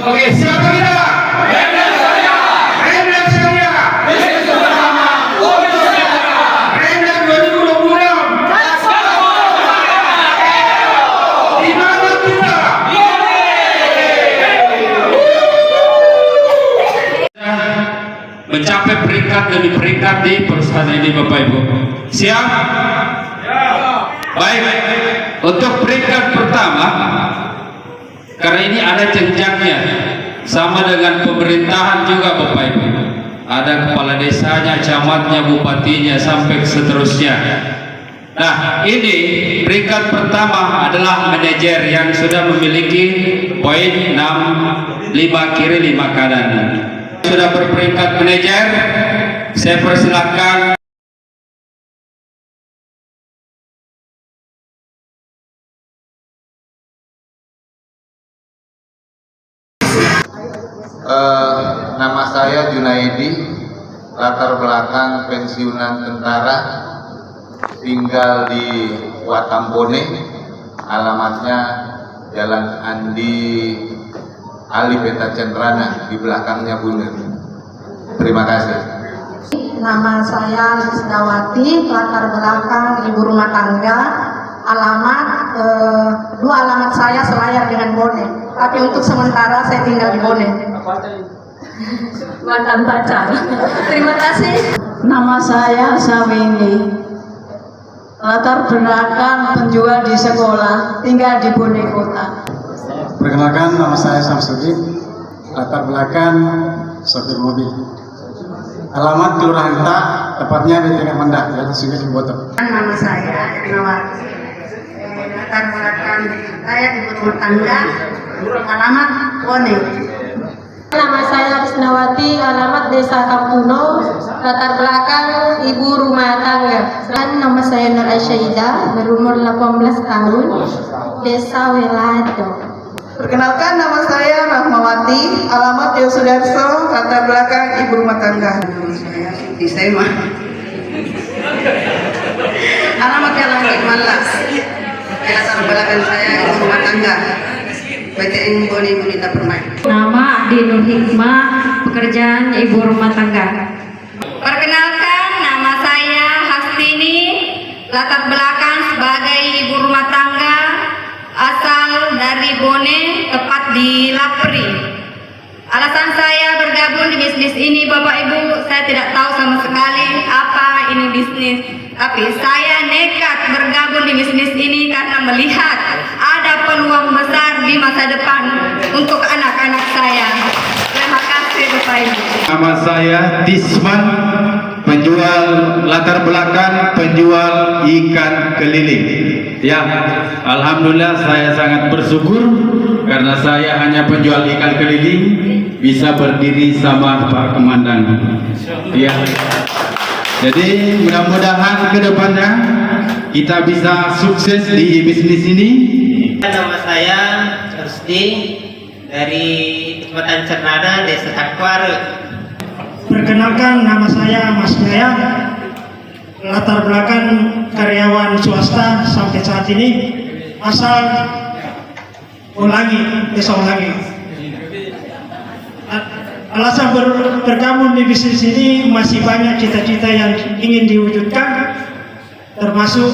Oke, siapa kita? Rendra Surya. Rendra Surya. Bisnis bersama. Kopi sejahtera. Rendra 2026. Di mana kita? Mencapai peringkat demi peringkat di perusahaan ini, Bapak Ibu. Siap? Baik. Untuk peringkat pertama, karena ini ada jenjangnya, sama dengan pemerintahan juga, Bapak Ibu. Ada kepala desanya, camatnya, bupatinya, sampai seterusnya. Nah, ini peringkat pertama adalah manajer yang sudah memiliki poin 6, 5 kiri 5 kanan. Sudah berperingkat manajer, saya persilakan. Nama saya Junaidi, latar belakang pensiunan tentara, tinggal di Watampone, alamatnya Jalan Andi Ali Peta Cendrana, di belakangnya Bunir. Terima kasih. Nama saya Lisdawati, latar belakang ibu rumah tangga, alamat dua alamat saya selayar dengan Bone, tapi untuk sementara saya tinggal di Bone. Mantan pacar. Terima kasih. Nama saya Sawini, latar belakang penjual di sekolah, tinggal di Bone Kota. Perkenalkan, nama saya Samsudin, latar belakang sopir mobil. Alamat Kelurahan Ta, tepatnya di Tengah Mendak, Jalan Sungai Limboto. Nama saya Nawati, latar belakang saya ibu rumah tangga, alamat Bone. Nama saya Risnawati, alamat Desa Kampuno, latar belakang ibu rumah tangga. Dan nama saya Nur Aisyah, berumur 18 tahun, Desa Welado. Perkenalkan, nama saya Rahmawati, alamat Yosudarso, latar belakang ibu rumah tangga. Saya Siti Sema, alamat Jalan Malas, latar belakang saya ibu rumah tangga, PTN Bone Bonita Permai. Nama Adi Nur Hikmah, pekerjaan ibu rumah tangga. Perkenalkan, nama saya Hastini, latar belakang sebagai ibu rumah tangga, asal dari Bone, tepat di Lapri. Alasan saya bergabung di bisnis ini, Bapak Ibu, saya tidak tahu sama sekali apa ini bisnis, tapi saya nekat bergabung di bisnis ini karena melihat ada peluang besar di masa depan untuk anak-anak saya. Terima kasih, Bapak Ibu. Nama saya Tisman, penjual, latar belakang penjual ikan keliling. Ya, alhamdulillah saya sangat bersyukur karena saya hanya penjual ikan keliling bisa berdiri sama Pak Komandan. Ya. Jadi mudah-mudahan ke depannya kita bisa sukses di bisnis ini. Nama saya Rusdi dari Kecamatan Cernada, Desa Takware. Perkenalkan, nama saya Mas Jaya, latar belakang karyawan swasta sampai saat ini, asal Ulangi, Desa Ulangi. Alasan bergabung di bisnis ini, masih banyak cita-cita yang ingin diwujudkan, termasuk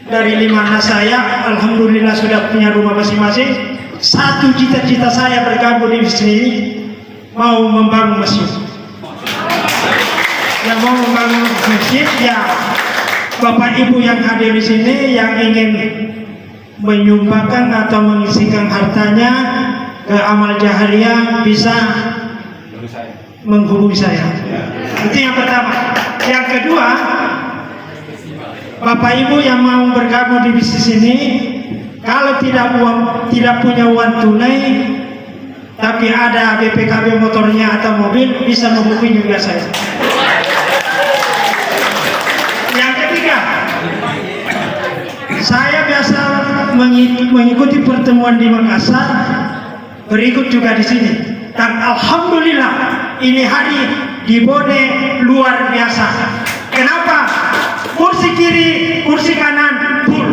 dari 5 anak saya, alhamdulillah sudah punya rumah masing-masing. Satu cita-cita saya bergabung di bisnis ini, mau membangun masjid. Yang mau membangun masjid, ya Bapak Ibu yang hadir di sini yang ingin menyumbangkan atau mengisikan hartanya ke amal jahariah bisa menghubungi saya. Itu yang pertama. Yang kedua, Bapak Ibu yang mau bergabung di bisnis ini, kalau tidak punya uang tunai, tapi ada BPKB motornya atau mobil, bisa menghubungi juga saya. Yang ketiga, saya biasa mengikuti pertemuan di Makassar, berikut juga di sini. Dan alhamdulillah ini hari di Bone luar biasa. Kenapa? Kursi kiri, kursi kanan full.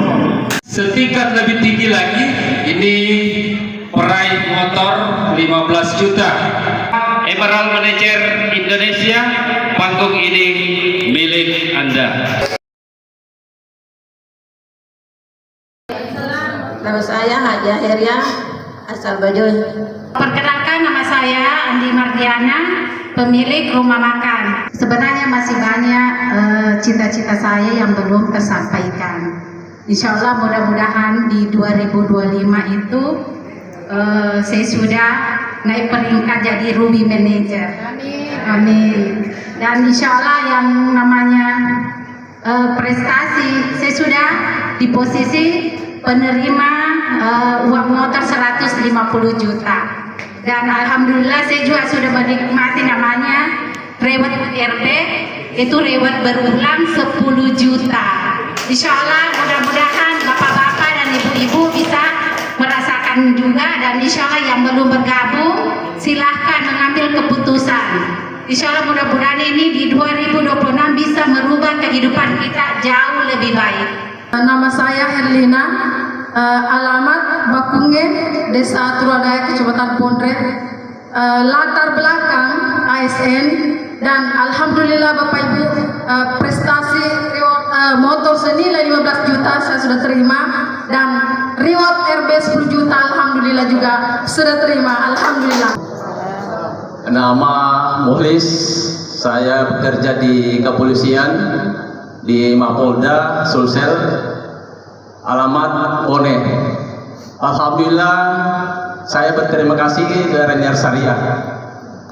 Setingkat lebih tinggi lagi, ini peraih motor 15 juta. Emerald Manager Indonesia, panggung ini milik Anda. Nama saya Haja Heria asal Bajoy. Perkenalkan, nama saya Andi Mardiana, pemilik rumah makan. Sebenarnya masih banyak cita-cita saya yang belum tersampaikan. Insya Allah mudah-mudahan di 2025 itu saya sudah naik peringkat jadi Ruby Manager. Amin. Dan insya Allah yang namanya prestasi, saya sudah di posisi penerima uang motor 150 juta. Dan alhamdulillah saya juga sudah menikmati namanya reward RB, itu reward berulang 10 juta. Insya Allah mudah-mudahan bapak-bapak dan ibu-ibu bisa merasakan juga, dan insya Allah yang belum bergabung silahkan mengambil keputusan. Insya Allah mudah-mudahan ini di 2026 bisa merubah kehidupan kita jauh lebih baik. Nama saya Herlina, alamat Bakunge, Desa Turadaya, Kecamatan Pondret, latar belakang ASN, dan alhamdulillah Bapak Ibu, prestasi reward motor senilai 15 juta saya sudah terima, dan reward RB 10 juta alhamdulillah juga sudah terima, alhamdulillah. Nama Muhlis, saya bekerja di kepolisian di Mapolda Sulsel, alamat Bone. Alhamdulillah saya berterima kasih ke Rainier Syariah.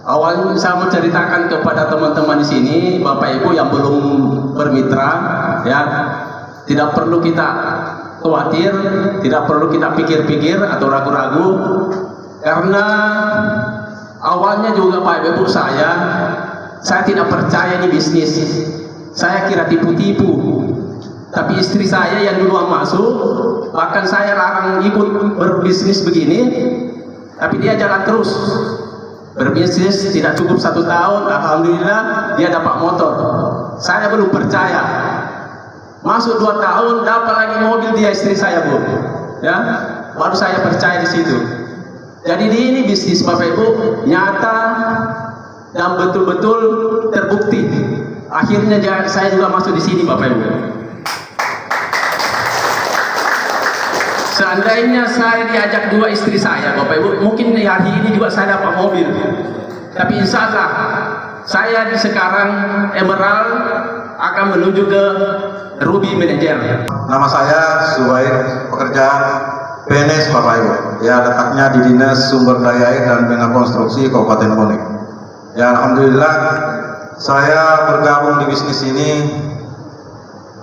Awalnya saya menceritakan kepada teman-teman di sini, Bapak Ibu yang belum bermitra, ya, tidak perlu kita khawatir, tidak perlu kita pikir-pikir atau ragu-ragu, karena awalnya juga Pak Ibu saya tidak percaya ini bisnis. Saya kira tipu-tipu, tapi istri saya yang duluan masuk, bahkan saya larang ikut berbisnis begini, tapi dia jalan terus berbisnis. Tidak cukup 1 tahun, alhamdulillah dia dapat motor. Saya belum percaya. Masuk 2 tahun dapat lagi mobil dia, istri saya, Bu, ya, baru saya percaya di situ. Jadi ini bisnis Bapak Ibu nyata dan betul-betul terbukti. Akhirnya saya juga masuk di sini Bapak Ibu. Seandainya saya diajak 2 istri saya Bapak Ibu, mungkin hari ini juga saya dapat mobil. Tapi insya Allah saya di sekarang Emerald akan menuju ke Ruby Manager. Nama saya Subair, pekerjaan PNS Bapak Ibu. Ya, letaknya di Dinas Sumber Daya Air dan Bina Konstruksi Kabupaten Bone. Ya, alhamdulillah saya bergabung di bisnis ini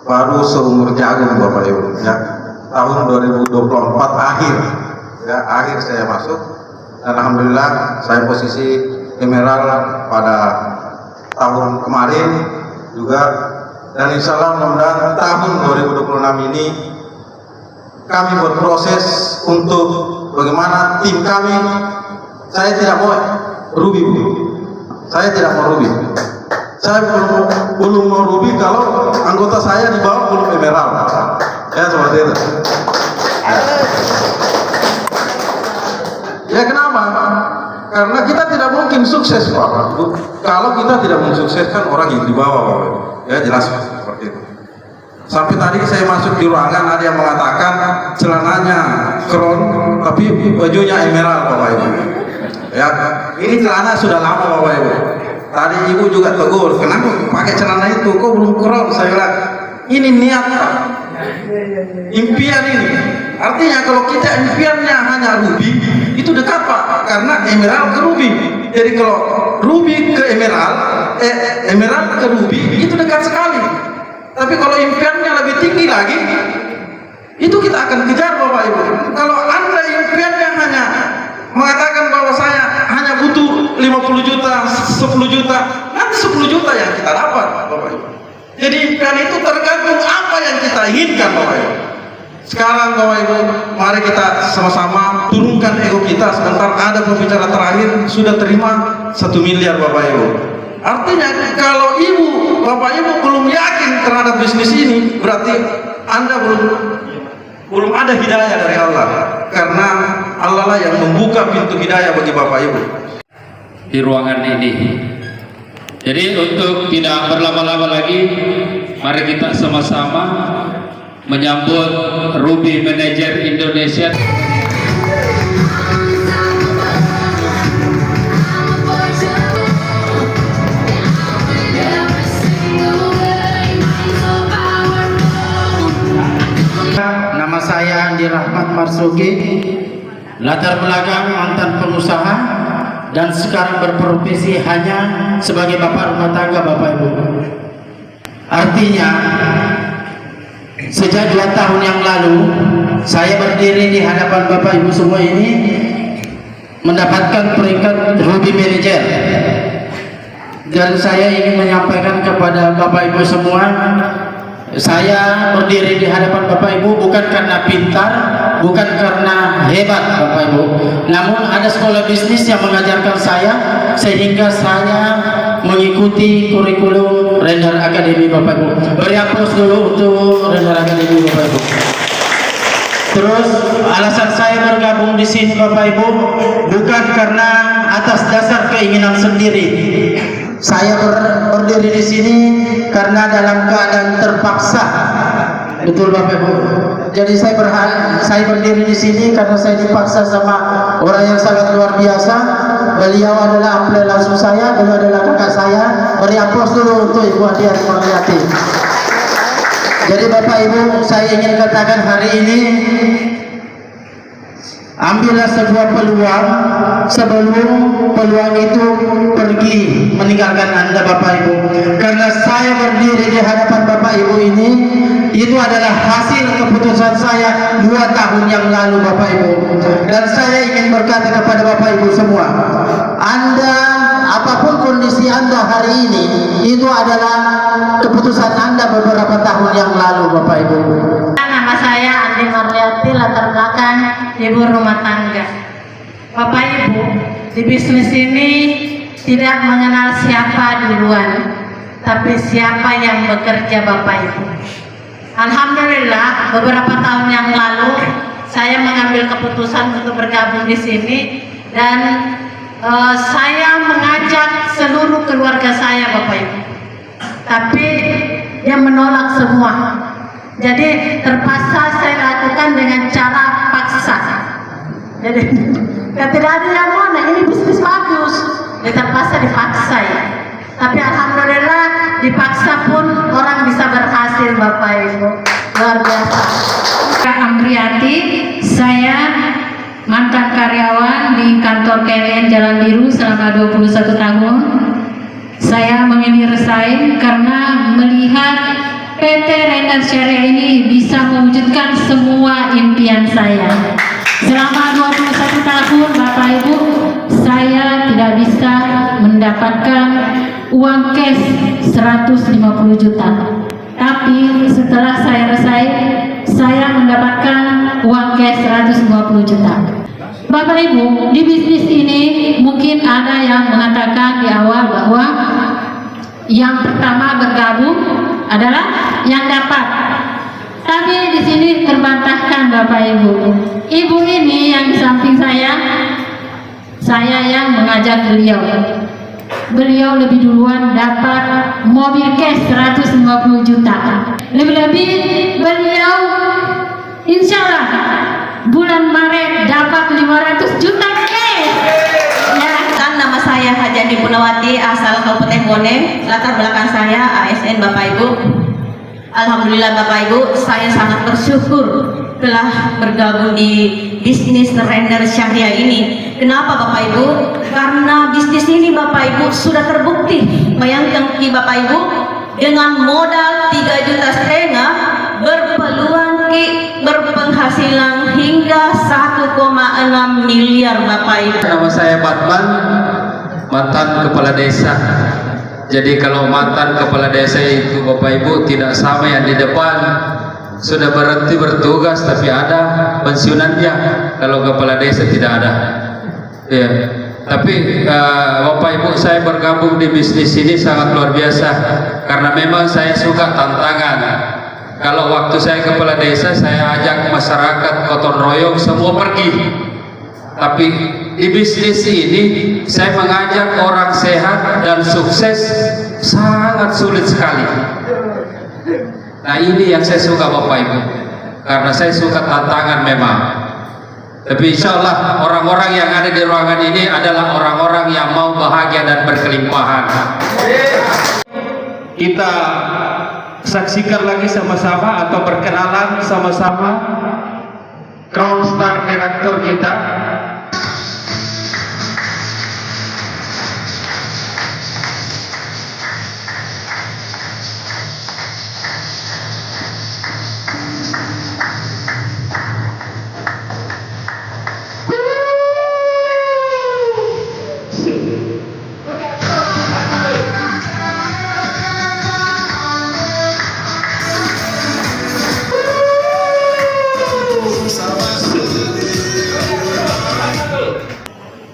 baru seumur jagung Bapak Ibu. Ya, tahun 2024 akhir saya masuk, dan alhamdulillah saya posisi Emerald pada tahun kemarin juga, dan insya Allah mudah-mudahan tahun 2026 ini kami berproses untuk bagaimana tim kami. Saya tidak mau Ruby, saya tidak mau Ruby. Saya belum mau Ruby kalau anggota saya di bawah belum Emerald. Ya, seperti itu. Ya, kenapa? Karena kita tidak mungkin sukses, Pak, kalau kita tidak mensukseskan orang yang di bawah, Pak. Ya, jelas seperti itu. Sampai tadi saya masuk di ruangan, ada yang mengatakan celananya kron tapi bajunya Emerald, Bapak Ibu. Ya, ini celana sudah lama Bapak Ibu. Tadi Ibu juga tegur, kenapa pakai celana itu, kok belum kron? Saya bilang, ini niat Pak, impian ini. Artinya kalau kita impiannya hanya Ruby, itu dekat Pak, karena Emerald ke Ruby. Jadi kalau Ruby ke Emerald, Emerald ke Ruby, itu dekat sekali. Tapi kalau impiannya lebih tinggi lagi, itu kita akan kejar Bapak Ibu. Kalau Anda impiannya hanya mengatakan bahwa saya hanya butuh 50 juta, 10 juta, nanti 10 juta yang kita dapat Bapak Ibu. Jadi impian itu tergantung apa yang kita inginkan Bapak Ibu. Sekarang Bapak Ibu, mari kita sama-sama turunkan ego kita. Sebentar ada pembicara terakhir sudah terima 1 miliar Bapak Ibu. Artinya kalau Bapak Ibu belum yakin terhadap bisnis ini, berarti Anda belum ada hidayah dari Allah. Karena Allah lah yang membuka pintu hidayah bagi Bapak Ibu di ruangan ini. Jadi untuk tidak berlama-lama lagi, mari kita sama-sama menyambut Ruby Manager Indonesia. Nama saya Andi Rahmat Marsuki, latar belakang mantan pengusaha dan sekarang berprofesi hanya sebagai bapak rumah tangga, Bapak Ibu. Artinya, sejak 2 tahun yang lalu saya berdiri di hadapan Bapak Ibu semua ini mendapatkan peringkat Ruby Manager, dan saya ingin menyampaikan kepada Bapak Ibu semua, saya berdiri di hadapan Bapak Ibu bukan karena pintar, bukan karena hebat Bapak Ibu, namun ada sekolah bisnis yang mengajarkan saya sehingga saya mengikuti kurikulum Ranger Academy Bapak Ibu. Beri aplaus dulu untuk Ranger Academy Bapak Ibu. Terus alasan saya bergabung di sini Bapak Ibu bukan karena atas dasar keinginan sendiri. Saya berdiri di sini karena dalam keadaan terpaksa, betul Bapak Ibu. Jadi saya berdiri di sini karena saya dipaksa sama orang yang sangat luar biasa. Beliau adalah ampli langsung saya, beliau adalah kakak saya. Beri aplaus dulu untuk Ibu Adia Marliati. Jadi Bapak Ibu, saya ingin katakan hari ini, ambillah sebuah peluang sebelum peluang itu pergi meninggalkan Anda Bapak Ibu. Karena saya berdiri di hadapan Bapak Ibu ini, itu adalah hasil keputusan saya 2 tahun yang lalu Bapak Ibu. Dan saya ingin berkata kepada Bapak Ibu semua, Anda, apapun kondisi Anda hari ini, itu adalah keputusan Anda beberapa tahun yang lalu Bapak Ibu. Nama saya Andi Marliati, latar belakang ibu rumah tangga. Bapak Ibu, di bisnis ini tidak mengenal siapa duluan, tapi siapa yang bekerja Bapak Ibu. Alhamdulillah, beberapa tahun yang lalu saya mengambil keputusan untuk bergabung di sini, dan saya mengajak seluruh keluarga saya Bapak Ibu, tapi dia menolak semua. Jadi terpaksa saya lakukan dengan cara paksa. Jadi tidak ada yang mana, ini bisnis bagus, terpaksa dipaksa ya. Tapi alhamdulillah dipaksa pun orang bisa berhasil Bapak Ibu, luar biasa. Kak Amriati, saya mantan karyawan di kantor KLN Jalan Biru selama 21 tahun. Saya memilih resign karena melihat PT Ranger Syariah ini bisa mewujudkan semua impian saya. Selama 21 tahun Bapak Ibu, saya tidak bisa mendapatkan uang cash 150 juta. Tapi setelah saya resign, saya mendapatkan uang cash 150 juta. Bapak Ibu, di bisnis ini mungkin ada yang mengatakan di awal bahwa yang pertama bergabung adalah yang dapat. Tapi di sini terbantahkan Bapak Ibu. Ibu ini yang di samping saya yang mengajak beliau. Beliau lebih duluan dapat mobil cash 150 juta. Lebih-lebih beliau insya Allah bulan Maret dapat 500 juta cash. Ya, nama saya Hajani Punawati, asal Kabupaten Bone. Latar belakang saya ASN Bapak Ibu. Alhamdulillah Bapak Ibu, saya sangat bersyukur telah bergabung di bisnis Ranger Syariah ini. Kenapa Bapak Ibu? Karena bisnis ini Bapak Ibu sudah terbukti. Bayangkan Bapak Ibu, dengan modal 3,5 juta berpeluang berpenghasilan hingga 1,6 miliar Bapak Ibu. Nama saya Batman, mantan kepala desa. Jadi kalau mantan kepala desa itu Bapak Ibu tidak sama yang di depan, sudah berhenti bertugas tapi ada pensiunannya. Kalau kepala desa tidak ada. Ya. Tapi Bapak Ibu, saya bergabung di bisnis ini sangat luar biasa karena memang saya suka tantangan. Kalau waktu saya kepala desa, saya ajak masyarakat gotong royong semua pergi. Tapi di bisnis ini saya mengajak orang sehat dan sukses sangat sulit sekali. Nah ini yang saya suka Bapak Ibu, karena saya suka tantangan memang. Tapi insya Allah orang-orang yang ada di ruangan ini adalah orang-orang yang mau bahagia dan berkelimpahan. Kita saksikan lagi sama-sama atau perkenalan sama-sama Crown Star Director kita.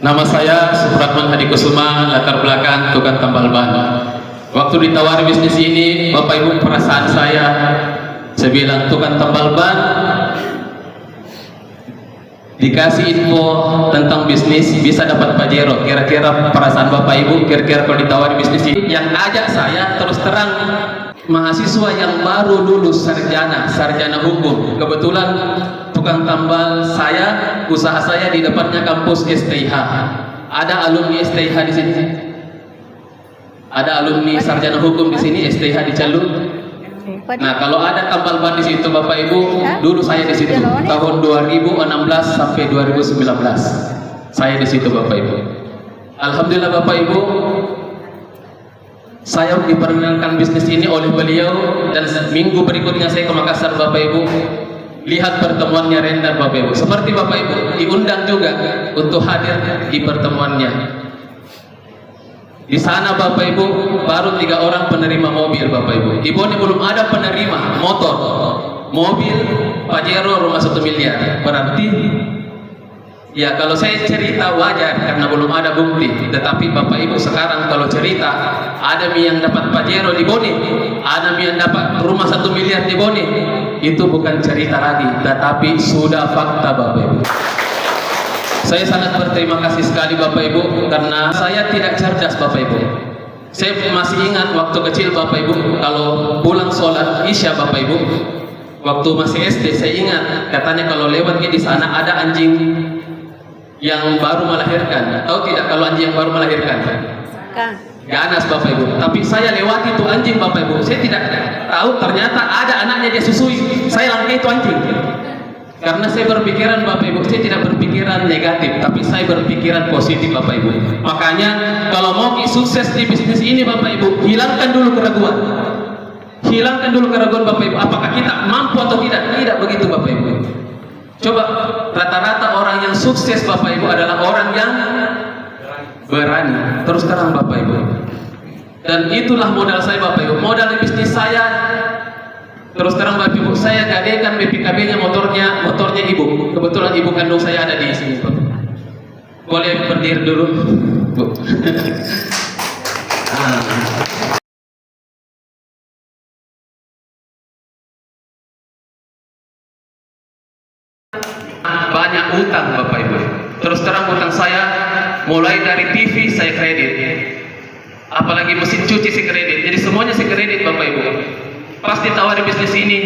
Nama saya Supratman Hadi Kusuma, latar belakang tukang tambal ban. Waktu ditawari bisnis ini, Bapak Ibu, perasaan saya bilang tukang tambal ban, dikasih info tentang bisnis bisa dapat pajero. Kira-kira perasaan Bapak Ibu, kira-kira kalau ditawari bisnis ini, yang ajak saya terus terang mahasiswa yang baru lulus sarjana hukum. Kebetulan tukang tambal saya, usaha saya di depannya kampus STIH. Ada alumni STIH di sini. Ada alumni sarjana hukum di sini STIH di Calung. Nah, kalau ada tambal ban di situ Bapak Ibu, dulu saya di situ tahun 2016 sampai 2019. Saya di situ Bapak Ibu. Alhamdulillah Bapak Ibu, saya diperkenalkan bisnis ini oleh beliau, dan minggu berikutnya saya ke Makassar Bapak Ibu. Lihat pertemuannya Rendar Bapak Ibu. Seperti Bapak Ibu diundang juga untuk hadir di pertemuannya. Di sana Bapak Ibu baru 3 orang penerima mobil Bapak Ibu. Di Bone belum ada penerima motor, mobil, Pajero rumah 1 miliar. Berarti ya kalau saya cerita wajar karena belum ada bukti. Tetapi Bapak Ibu sekarang kalau cerita, ada yang dapat Pajero di Bone, ada yang dapat rumah 1 miliar di Bone, itu bukan cerita lagi, tetapi sudah fakta Bapak Ibu. Saya sangat berterima kasih sekali Bapak Ibu, karena saya tidak cerdas Bapak Ibu. Saya masih ingat waktu kecil Bapak Ibu, kalau pulang sholat Isya Bapak Ibu, waktu masih SD, saya ingat katanya kalau lewat di sana ada anjing yang baru melahirkan. Tahu tidak kalau anjing yang baru melahirkan? Ganas Bapak Ibu. Tapi saya lewati itu anjing Bapak Ibu. Saya tidak tahu ternyata ada anaknya dia susui. Saya langkai itu anjing. Karena saya berpikiran Bapak Ibu, saya tidak berpikiran negatif, tapi saya berpikiran positif Bapak Ibu. Makanya kalau mau sukses di bisnis ini Bapak Ibu, hilangkan dulu keraguan. Hilangkan dulu keraguan Bapak Ibu. Apakah kita mampu atau tidak? Tidak begitu Bapak Ibu. Coba rata-rata orang yang sukses Bapak Ibu adalah orang yang berani. Terus terang Bapak Ibu. Dan itulah modal saya Bapak Ibu. Modal bisnis saya, terus terang Bapak Ibu, saya gadekan BPKB-nya motornya ibu. Kebetulan ibu kandung saya ada di sini Bapak. Boleh berdiri dulu Bu. Banyak utang Bapak Ibu. Terus terang utang saya mulai dari TV saya kredit, apalagi mesin cuci saya kredit. Jadi semuanya saya kredit Bapak Ibu. Pas ditawari bisnis ini,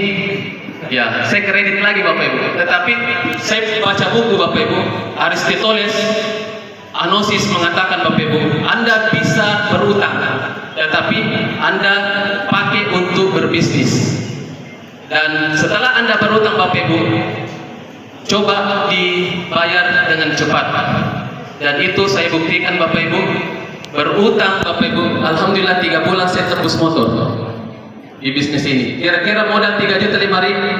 ya saya kredit lagi Bapak Ibu. Tetapi saya baca buku Bapak Ibu, Aristoteles, Anosis mengatakan Bapak Ibu, Anda bisa berutang, tetapi Anda pakai untuk berbisnis. Dan setelah Anda berutang Bapak Ibu, coba dibayar dengan cepat. Dan itu saya buktikan Bapak Ibu, berutang Bapak Ibu, alhamdulillah 3 bulan saya tebus motor di bisnis ini. Kira-kira modal 3.500.000,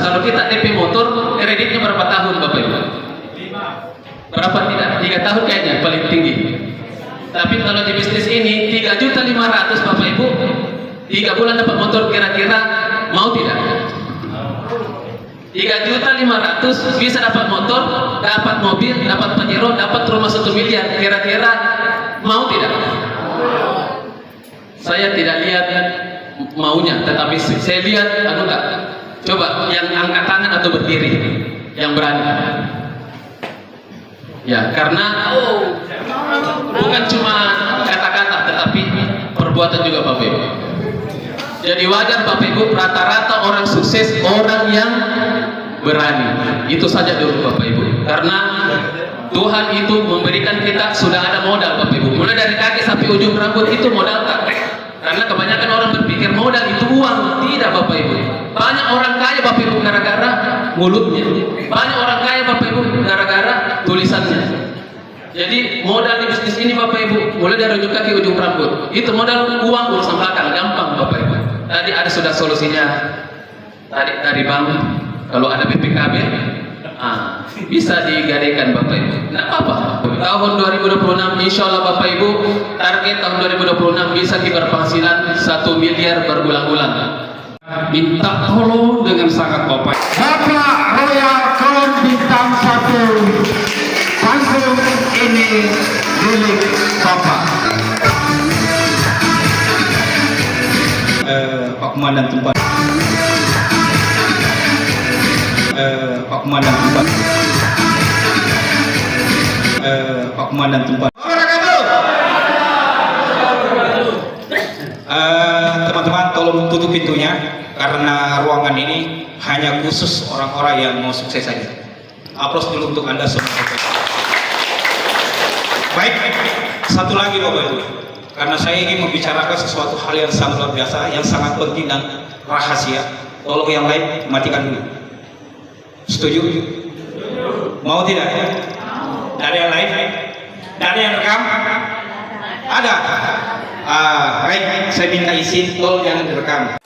kalau kita DP motor, kreditnya berapa tahun Bapak Ibu? 5. Berapa tidak? 3 tahun kayaknya paling tinggi. Tapi kalau di bisnis ini 3.500.000 Bapak Ibu, 3 bulan dapat motor, kira-kira mau tidak? 3.500.000 bisa dapat motor, dapat mobil, dapat Pajero, dapat rumah 1 miliar. Kira-kira mau tidak? Saya tidak lihat maunya, tetapi saya lihat enggak. Coba yang angkat tangan atau berdiri, yang berani. Ya, karena bukan cuma kata-kata tetapi perbuatan juga Bapak Ibu. Jadi wajar Bapak Ibu, rata-rata orang sukses orang yang berani. Itu saja dulu Bapak Ibu. Karena Tuhan itu memberikan kita sudah ada modal Bapak Ibu. Mulai dari kaki sampai ujung rambut itu modal tak. Karena kebanyakan orang berpikir modal itu uang. Tidak Bapak Ibu. Banyak orang kaya Bapak Ibu gara-gara mulutnya. Banyak orang kaya Bapak Ibu gara-gara tulisannya. Jadi modal di bisnis ini Bapak Ibu, mulai dari ujung kaki ujung rambut. Itu modal uang urusan belakang, gampang Bapak Ibu. Tadi ada sudah solusinya. Tadi dari bank, kalau ada BPKB, bisa digadaikan Bapak Ibu. Nah apa? Tahun 2026 insya Allah Bapak Ibu, target tahun 2026 bisa diberpenghasilan 1 miliar berbulan-bulan. Minta tolong dengan sangat Bapak. Bapak Royal Kawan Bintang 1, panggung ini milik Bapak. Pak Komandan tempat. Pak Komandan tempat. Pak Komandan tempat. Teman-teman tolong tutup pintunya karena ruangan ini hanya khusus orang-orang yang mau sukses saja. Aplaus dulu untuk Anda semua. Baik, satu lagi Bapak Ibu, karena saya ingin membicarakan sesuatu hal yang sangat luar biasa, yang sangat penting dan rahasia. Tolong yang lain matikan dulu. Setuju? Mau tidak? Dari yang lain? Dari yang rekam? Ada? Baik, saya minta izin, tolong jangan direkam.